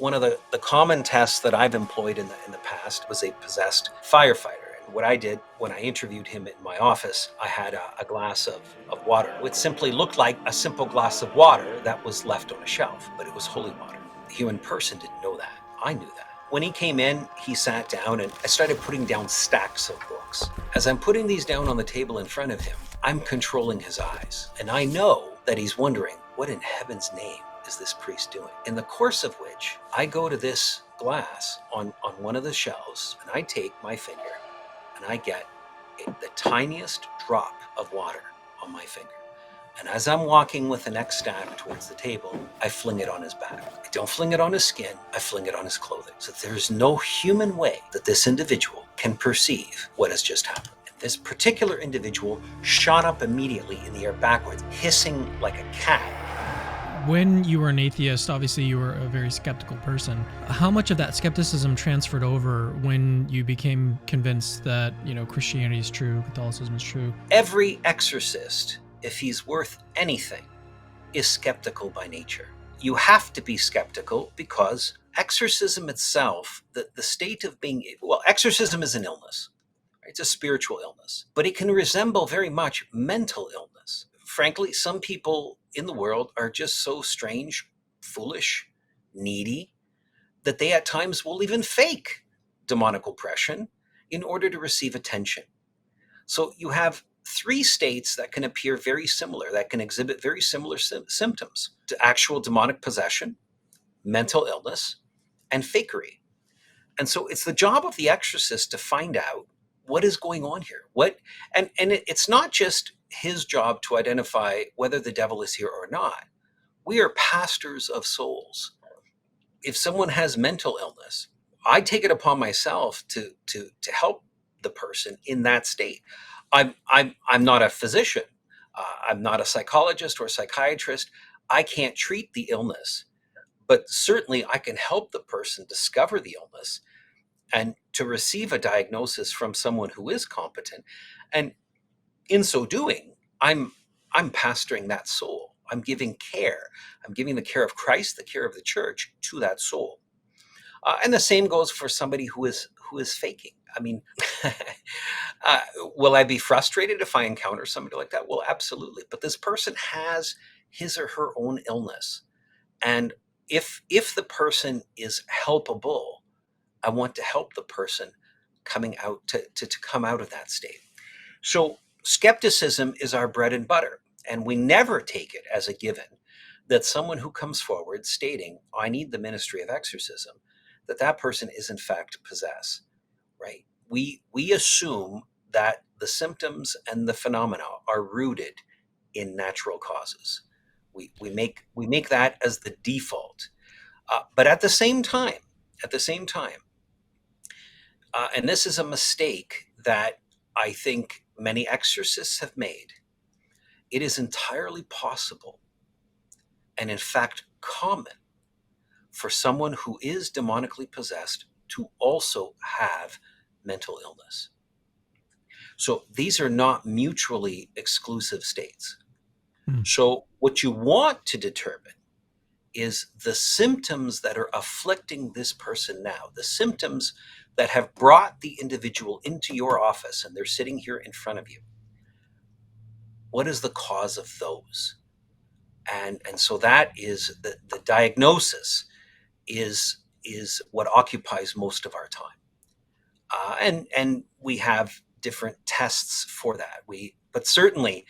one of the common tests that I've employed in the past was a possessed firefighter. And what I did when I interviewed him in my office, I had a glass of water, which simply looked like a simple glass of water that was left on a shelf, but it was holy water. The human person didn't know that. I knew that. When he came in, he sat down and I started putting down stacks of books. As I'm putting these down on the table in front of him, I'm controlling his eyes. And I know that he's wondering, what in heaven's name is this priest doing? In the course of which, I go to this glass on one of the shelves and I take my finger and I get the tiniest drop of water on my finger. And as I'm walking with the next stack towards the table, I fling it on his back. I don't fling it on his skin, I fling it on his clothing. So there's no human way that this individual can perceive what has just happened. And this particular individual shot up immediately in the air backwards, hissing like a cat. When you were an atheist, obviously you were a very skeptical person. How much of that skepticism transferred over when you became convinced that, Christianity is true, Catholicism is true? Every exorcist, if he's worth anything, is skeptical by nature. You have to be skeptical because exorcism itself, the state of being, exorcism is an illness. It's a spiritual illness, but it can resemble very much mental illness. Frankly, some people in the world are just so strange, foolish, needy, that they at times will even fake demonic oppression in order to receive attention. So you have three states that can appear very similar, that can exhibit very similar symptoms to actual demonic possession, mental illness, and fakery. And so it's the job of the exorcist to find out what is going on here. It's not just his job to identify whether the devil is here or not. We are pastors of souls. If someone has mental illness, I take it upon myself to help the person in that state. I'm not a physician. I'm not a psychologist or a psychiatrist. I can't treat the illness, but certainly I can help the person discover the illness and to receive a diagnosis from someone who is competent. And in so doing, I'm pastoring that soul. I'm giving care. I'm giving the care of Christ, the care of the church to that soul. And the same goes for somebody who is faking. I mean, will I be frustrated if I encounter somebody like that? Well, absolutely. But this person has his or her own illness. And if the person is helpable, I want to help the person coming out to come out of that state. So skepticism is our bread and butter. And we never take it as a given that someone who comes forward stating, I need the ministry of exorcism, that person is in fact possessed, right? We assume that the symptoms and the phenomena are rooted in natural causes. We make that as the default. But at the same time, and this is a mistake that I think many exorcists have made, it is entirely possible and in fact common for someone who is demonically possessed to also have mental illness. So these are not mutually exclusive states. So what you want to determine is the symptoms that are afflicting this person now, the symptoms that have brought the individual into your office and they're sitting here in front of you. What is the cause of those? And so that is the diagnosis is what occupies most of our time. And we have different tests for that. But certainly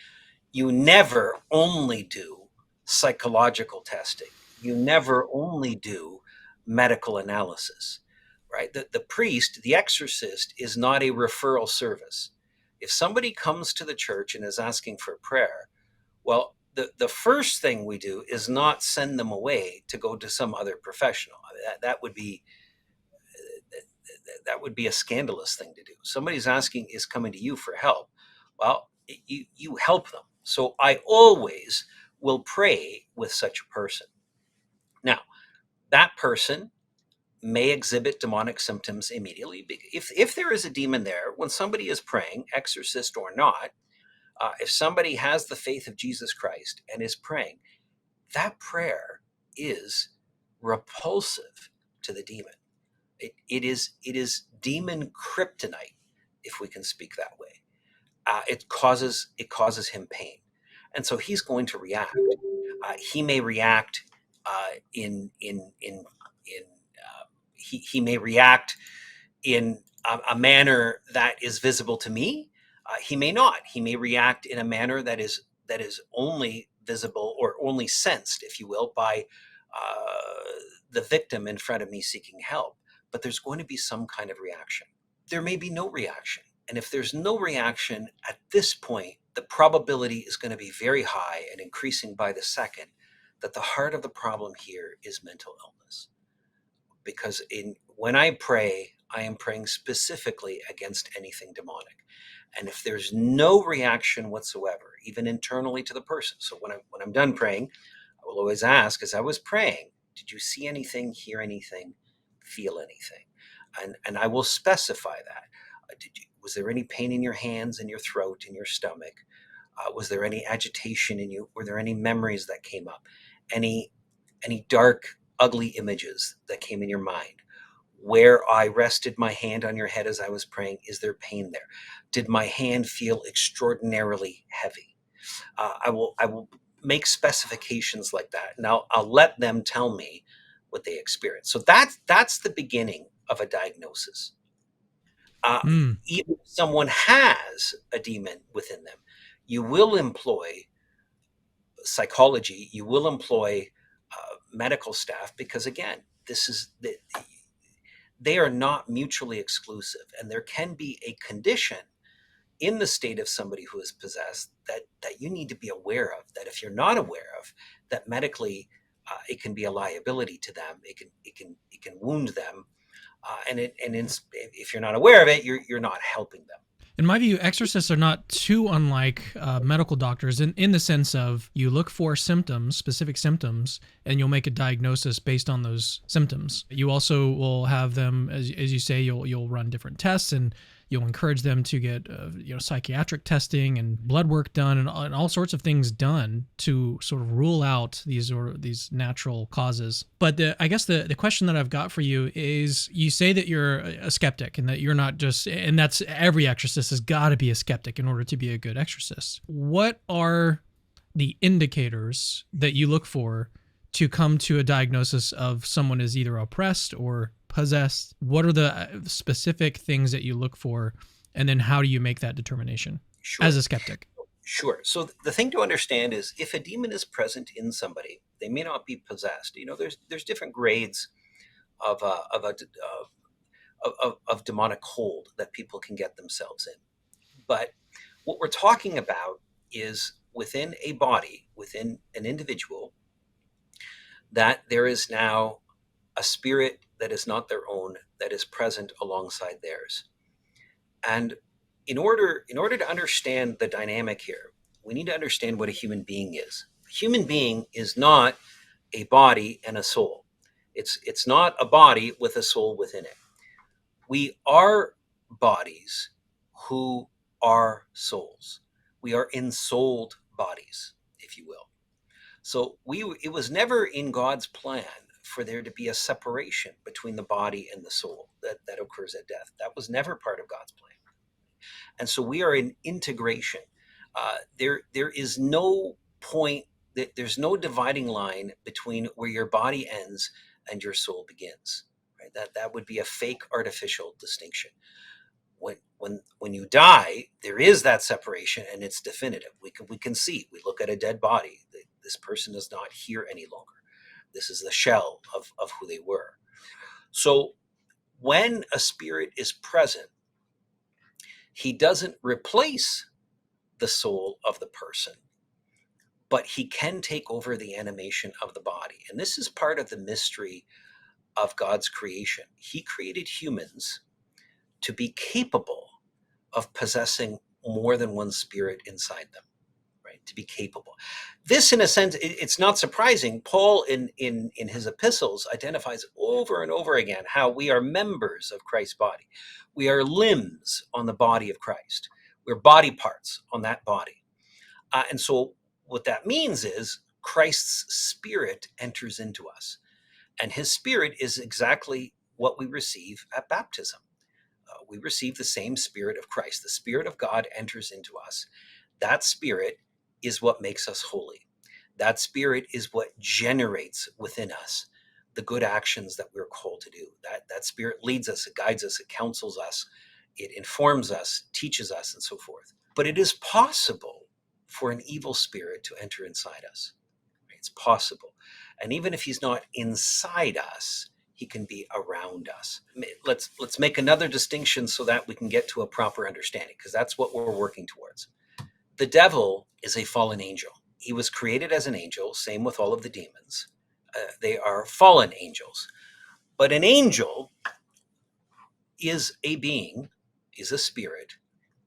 you never only do psychological testing. You never only do medical analysis, right? The priest, the exorcist, is not a referral service. If somebody comes to the church and is asking for prayer, well, the first thing we do is not send them away to go to some other professional. That would be a scandalous thing to do. Somebody's is coming to you for help. Well, you help them. So I always will pray with such a person. Now, that person may exhibit demonic symptoms immediately. If there is a demon there, when somebody is praying, exorcist or not, if somebody has the faith of Jesus Christ and is praying, that prayer is repulsive to the demon. It is demon kryptonite, if we can speak that way. It causes him pain, and so he's going to react. He may react in he may react in a manner that is visible to me. He may not. He may react in a manner that is only visible or only sensed, if you will, by the victim in front of me seeking help. But there's going to be some kind of reaction. There may be no reaction. And if there's no reaction at this point, the probability is going to be very high and increasing by the second that the heart of the problem here is mental illness. Because when I pray, I am praying specifically against anything demonic. And if there's no reaction whatsoever, even internally to the person, so when I'm done praying, I will always ask, as I was praying, did you see anything, hear anything, feel anything? And I will specify that. Was there any pain in your hands, in your throat, in your stomach? Was there any agitation in you? Were there any memories that came up? Any dark, ugly images that came in your mind? Where I rested my hand on your head as I was praying, is there pain there? Did my hand feel extraordinarily heavy? I will make specifications like that, and I'll let them tell me what they experience. So that's the beginning of a diagnosis. Mm. Even if someone has a demon within them, you will employ psychology, you will employ medical staff, because again, they are not mutually exclusive, and there can be a condition in the state of somebody who is possessed that you need to be aware of, that if you're not aware of, that medically it can be a liability to them, it can wound them, if you're not aware of it, you're not helping them. In my view, exorcists are not too unlike medical doctors in the sense of you look for symptoms, specific symptoms, and you'll make a diagnosis based on those symptoms. You also will have them, as you say, you'll run different tests, and you'll encourage them to get psychiatric testing and blood work done, and all sorts of things done to sort of rule out these natural causes. But I guess the question that I've got for you is, you say that you're a skeptic, and that you're not just, and that's every exorcist has got to be a skeptic in order to be a good exorcist. What are the indicators that you look for to come to a diagnosis of someone is either oppressed or possessed? What are the specific things that you look for, and then how do you make that determination as a skeptic? Sure. So the thing to understand is, if a demon is present in somebody, they may not be possessed. There's different grades of demonic hold that people can get themselves in. But what we're talking about is within a body, within an individual, that there is now a spirit that is not their own, that is present alongside theirs. And in order to understand the dynamic here, we need to understand what a human being is. A human being is not a body and a soul. It's not a body with a soul within it. We are bodies who are souls. We are ensouled bodies, if you will. So it was never in God's plan for there to be a separation between the body and the soul that occurs at death. That was never part of God's plan. And so we are in integration. There is no point, there's no dividing line between where your body ends and your soul begins. Right? That would be a fake artificial distinction. When you die, there is that separation, and it's definitive. We can see. We look at a dead body. This person is not here any longer. This is the shell of who they were. So when a spirit is present, he doesn't replace the soul of the person, but he can take over the animation of the body. And this is part of the mystery of God's creation. He created humans to be capable of possessing more than one spirit inside them, right? To be capable. This, in a sense, it's not surprising. Paul, in his epistles, identifies over and over again how we are members of Christ's body. We are limbs on the body of Christ. We're body parts on that body. And so what that means is Christ's spirit enters into us. And his spirit is exactly what we receive at baptism. We receive the same spirit of Christ. The spirit of God enters into us. That spirit is what makes us holy. That spirit is what generates within us the good actions that we're called to do. That spirit leads us, it guides us, it counsels us, it informs us, teaches us, and so forth. But it is possible for an evil spirit to enter inside us. It's possible. And even if he's not inside us, he can be around us. Let's make another distinction so that we can get to a proper understanding, because that's what we're working towards. The devil is a fallen angel. He was created as an angel, same with all of the demons. They are fallen angels. But an angel is a being, is a spirit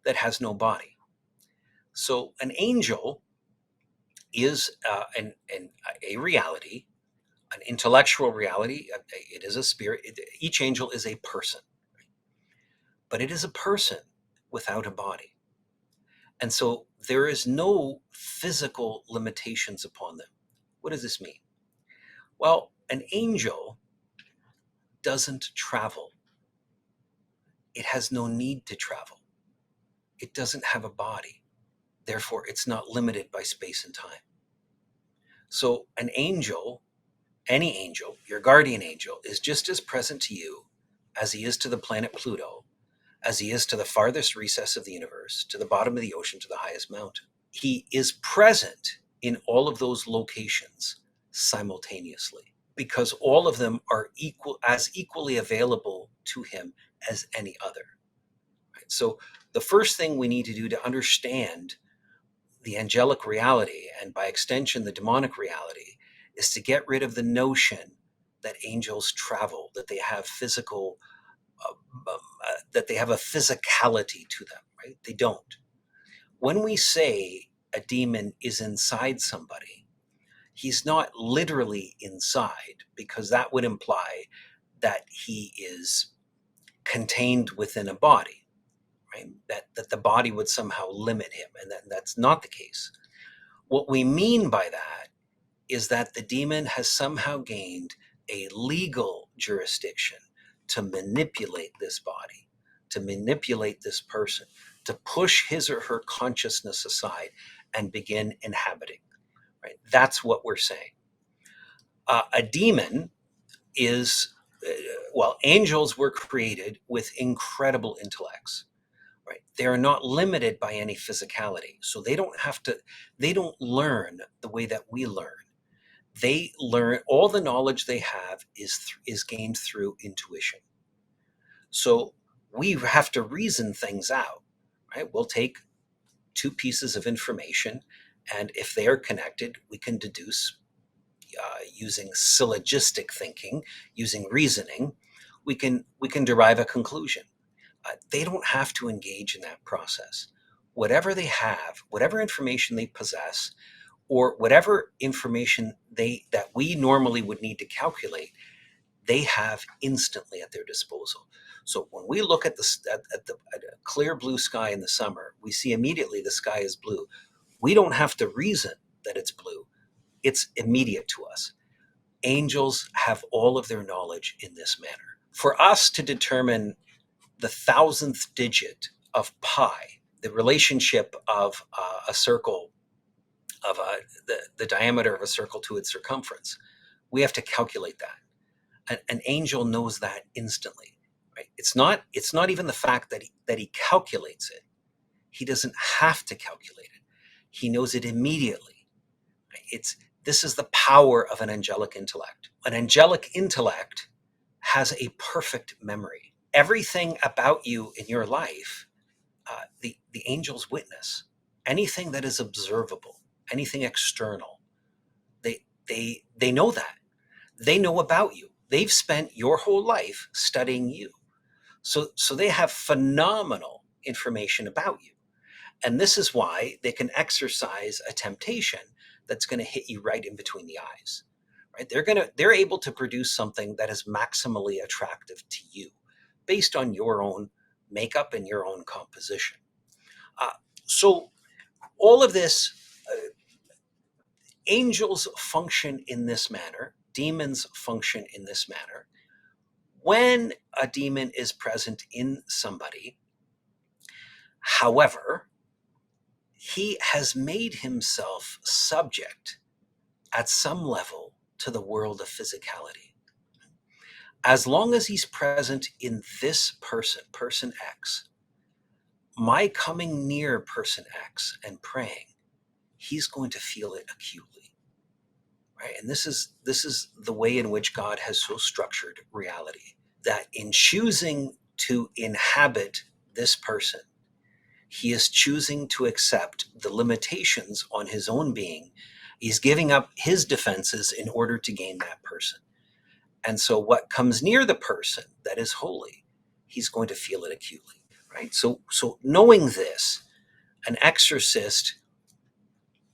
that has no body. So an angel is a reality, an intellectual reality. It is a spirit. Each angel is a person, but it is a person without a body. And so there is no physical limitations upon them. What does this mean? Well, an angel doesn't travel. It has no need to travel. It doesn't have a body. Therefore, it's not limited by space and time. So an angel, any angel, your guardian angel, is just as present to you as he is to the planet Pluto, as he is to the farthest recess of the universe, to the bottom of the ocean, to the highest mountain. He is present in all of those locations simultaneously, because all of them are equally available to him as any other. Right? So the first thing we need to do to understand the angelic reality, and by extension the demonic reality, is to get rid of the notion that angels travel, that they have that they have a physicality to them. Right? They don't. When we say a demon is inside somebody, he's not literally inside, because that would imply that he is contained within a body, right? That the body would somehow limit him, and that's not the case. What we mean by that is that the demon has somehow gained a legal jurisdiction to manipulate this body, to manipulate this person, to push his or her consciousness aside and begin inhabiting. Right? That's what we're saying. A demon is, angels were created with incredible intellects. Right? They are not limited by any physicality, so they don't learn the way that we learn. They learn, all the knowledge they have is gained through intuition. So we have to reason things out, right? We'll take two pieces of information, and if they are connected, we can deduce using syllogistic thinking, using reasoning. We can derive a conclusion. They don't have to engage in that process. Whatever they have, whatever information they possess, or whatever information that we normally would need to calculate, they have instantly at their disposal. So when we look at a clear blue sky in the summer, we see immediately the sky is blue. We don't have to reason that it's blue. It's immediate to us. Angels have all of their knowledge in this manner. For us to determine the thousandth digit of pi, the relationship of a circle, of the diameter of a circle to its circumference, we have to calculate that. An angel knows that instantly. Right? It's not even the fact that he calculates it. He doesn't have to calculate it. He knows it immediately. Right? This is the power of an angelic intellect. An angelic intellect has a perfect memory. Everything about you in your life, the angels witness. Anything that is observable, anything external, they know that. They know about you. They've spent your whole life studying you. So they have phenomenal information about you. And this is why they can exercise a temptation that's going to hit you right in between the eyes. Right? They're able to produce something that is maximally attractive to you based on your own makeup and your own composition. So all of this, angels function in this manner. demons function in this manner. When a demon is present in somebody, however, he has made himself subject at some level to the world of physicality. As long as he's present in this person, person X, my coming near person X and praying, he's going to feel it acutely. Right? And this is the way in which God has so structured reality, that in choosing to inhabit this person, he is choosing to accept the limitations on his own being. He's giving up his defenses in order to gain that person. And so what comes near the person that is holy, he's going to feel it acutely, right? So knowing this, an exorcist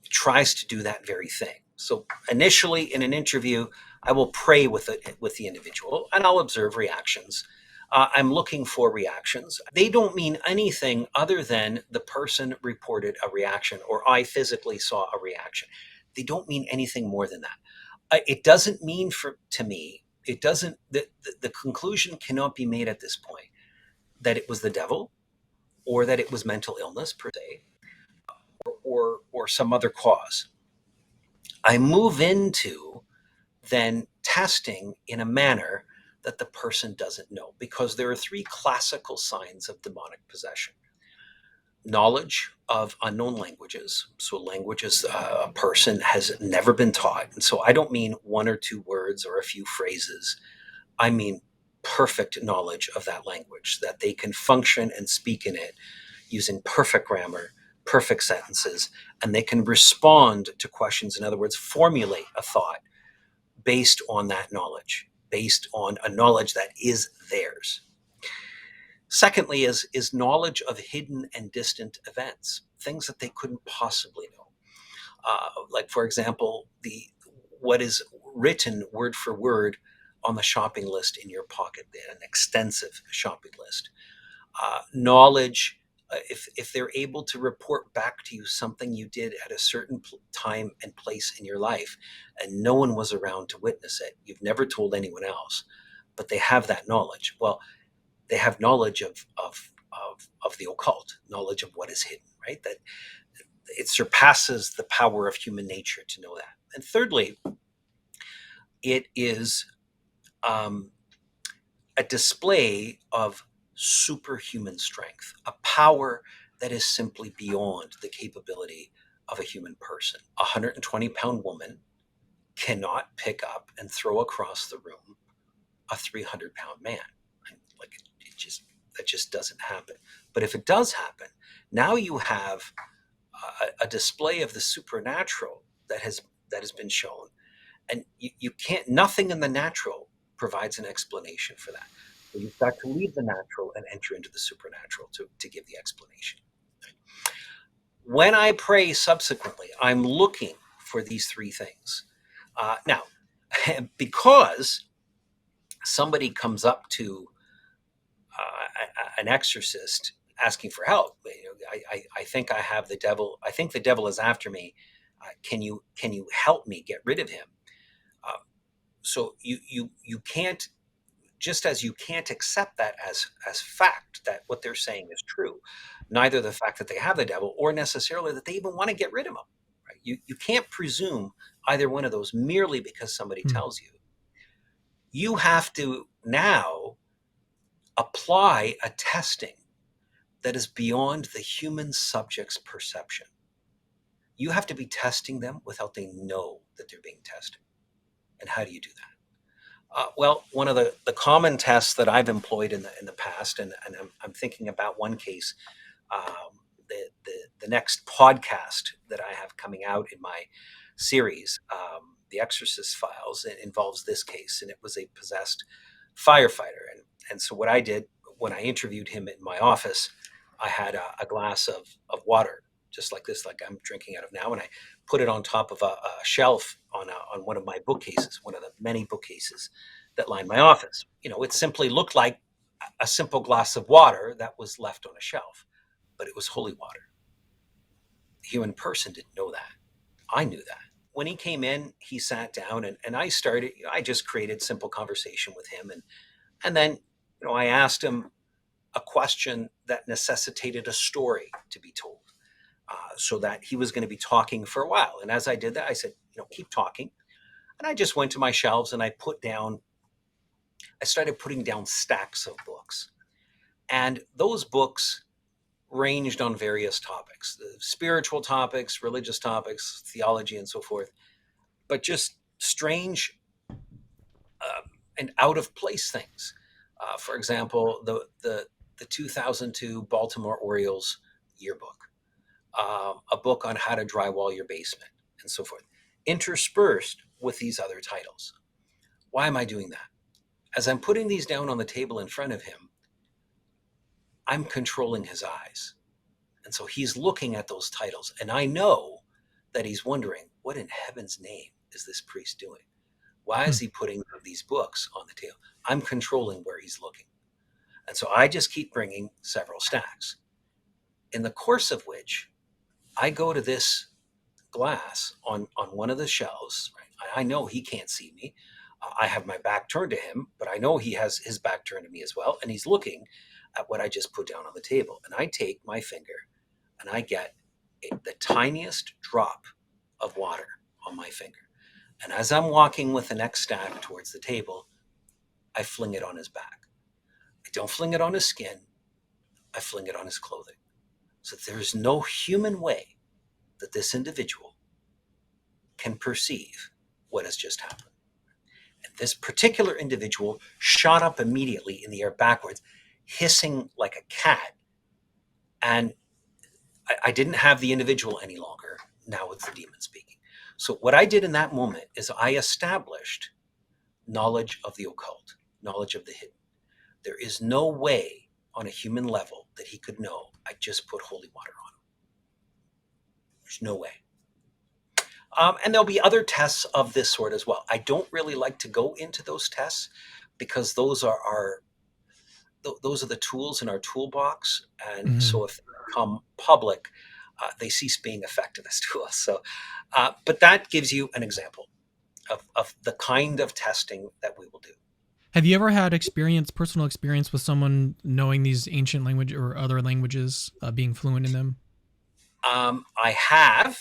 tries to do that very thing. So initially in an interview, I will pray with the individual and I'll observe reactions. I'm looking for reactions. They don't mean anything other than the person reported a reaction or I physically saw a reaction. They don't mean anything more than that. It doesn't mean to me, it doesn't, the conclusion cannot be made at this point that it was the devil or that it was mental illness per se or some other cause. I move into then testing in a manner that the person doesn't know, because there are three classical signs of demonic possession: knowledge of unknown languages, so languages a person has never been taught. And so I don't mean one or two words or a few phrases. I mean perfect knowledge of that language, that they can function and speak in it using perfect grammar, perfect sentences, and they can respond to questions. In other words, formulate a thought based on that knowledge, based on a knowledge that is theirs. Secondly, is knowledge of hidden and distant events, things that they couldn't possibly know. Like, for example, what is written word for word on the shopping list in your pocket, an extensive shopping list. Knowledge, if they're able to report back to you something you did at a certain time and place in your life, and no one was around to witness it, you've never told anyone else, but they have that knowledge. Well, they have knowledge of the occult, knowledge of what is hidden, right? That it surpasses the power of human nature to know that. And thirdly, it is a display of superhuman strength, a power that is simply beyond the capability of a human person. A 120-pound woman cannot pick up and throw across the room a 300-pound man. Like that just doesn't happen. But if it does happen, now you have a display of the supernatural that has been shown, and you can't. Nothing in the natural provides an explanation for that. So you've got to leave the natural and enter into the supernatural to give the explanation. When I pray subsequently, I'm looking for these three things. Now, because somebody comes up to an exorcist asking for help, I think I have the devil. I think the devil is after me. Can you help me get rid of him? So you can't, just as you can't accept that as fact that what they're saying is true, neither the fact that they have the devil or necessarily that they even want to get rid of him. Right? You can't presume either one of those merely because somebody tells you. You have to now apply a testing that is beyond the human subject's perception. You have to be testing them without they know that they're being tested. And how do you do that? Well, one of the common tests that I've employed in the past, and I'm thinking about one case, the next podcast that I have coming out in my series, the Exorcist Files, it involves this case, and it was a possessed firefighter. And so what I did when I interviewed him in my office, I had a glass of water, just like this, like I'm drinking out of now, and I put it on top of a shelf on one of my bookcases, one of the many bookcases that line my office. It simply looked like a simple glass of water that was left on a shelf, but it was holy water. The human person didn't know that. I knew that. when he came in, he sat down, and I just created simple conversation with him. And then, I asked him a question that necessitated a story to be told, so that he was going to be talking for a while. And as I did that, I said, keep talking. And I just went to my shelves and I started putting down stacks of books. And those books ranged on various topics, the spiritual topics, religious topics, theology, and so forth, but just strange and out of place things. For example, the 2002 Baltimore Orioles yearbook, a book on how to drywall your basement, and so forth, interspersed with these other titles. Why am I doing that? As I'm putting these down on the table in front of him, I'm controlling his eyes. And so he's looking at those titles. And I know that he's wondering, what in heaven's name is this priest doing? Why is he putting these books on the table? I'm controlling where he's looking. And so I just keep bringing several stacks, in the course of which I go to this glass on one of the shelves. Right? I know he can't see me. I have my back turned to him, but I know he has his back turned to me as well. And he's looking at what I just put down on the table. And I take my finger and I get the tiniest drop of water on my finger. And as I'm walking with the next stack towards the table, I fling it on his back. I don't fling it on his skin. I fling it on his clothing. So there is no human way that this individual can perceive what has just happened. And this particular individual shot up immediately in the air backwards, hissing like a cat. And I didn't have the individual any longer. Now it's the demon speaking. So what I did in that moment is I established knowledge of the occult, knowledge of the hidden. There is no way on a human level that he could know I just put holy water on him. There's no way. And there'll be other tests of this sort as well. I don't really like to go into those tests because those are the tools in our toolbox. And so if they become public, they cease being effective as tools. So, but that gives you an example of the kind of testing that we will do. Have you ever had personal experience with someone knowing these ancient language or other languages, being fluent in them? I have,